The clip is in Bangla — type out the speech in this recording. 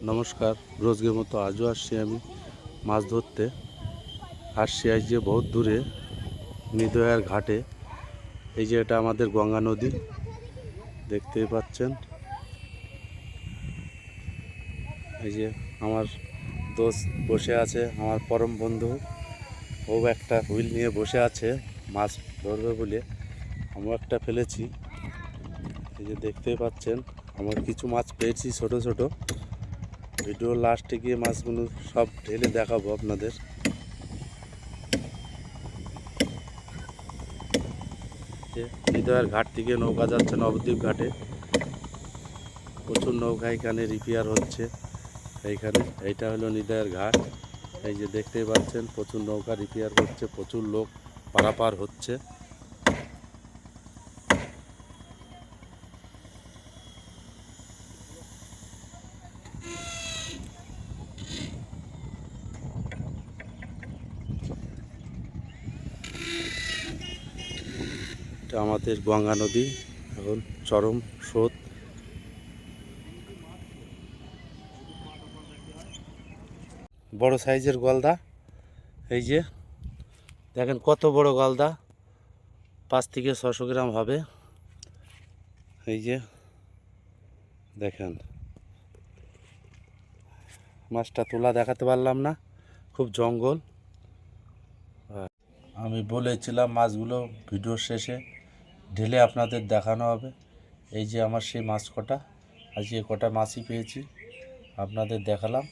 নমস্কার। রোজকের মতো আজও আসছি আমি মাছ ধরতে। আসছি আজ যে বহুত দূরে নিদয়ার ঘাটে। এই যে এটা আমাদের গঙ্গা নদী, দেখতেই পাচ্ছেন। এই যে আমার দোস্ত বসে আছে, আমার পরম বন্ধু। ও একটা হুইল নিয়ে বসে আছে মাছ ধরবে বলে। আমিও একটা ফেলেছি। এই যে দেখতেই পাচ্ছেন, আমার কিছু মাছ পেয়েছি ছোট ছোট। ভিডিও লাস্টে গিয়ে মাছগুলো সব ঢেলে দেখাবো আপনাদের। নিদয়ার ঘাট থেকে নৌকা যাচ্ছে নবদ্বীপ ঘাটে। প্রচুর নৌকা এখানে রিপেয়ার হচ্ছে। এইটা হলো নিদয়ার ঘাট। এই যে দেখতেই পাচ্ছেন, প্রচুর নৌকা রিপেয়ার করছে, প্রচুর লোক পারাপার হচ্ছে। এটা আমাদের গঙ্গা নদী, এখন চরম স্রোত। বড় সাইজের গলদা, এই যে দেখেন কত বড় গলদা, 5 থেকে 600 গ্রাম হবে। এই যে দেখেন, মাছটা তোলা দেখাতে পারলাম না, খুব জঙ্গল। আমি বলেছিলাম মাছগুলো ভিডিওর শেষে ঢেলে আপনাদের দেখানো হবে। এই যে আমার সেই মাছ কটা, আজকে কটা মাছই পেয়েছি আপনাদের দেখালাম।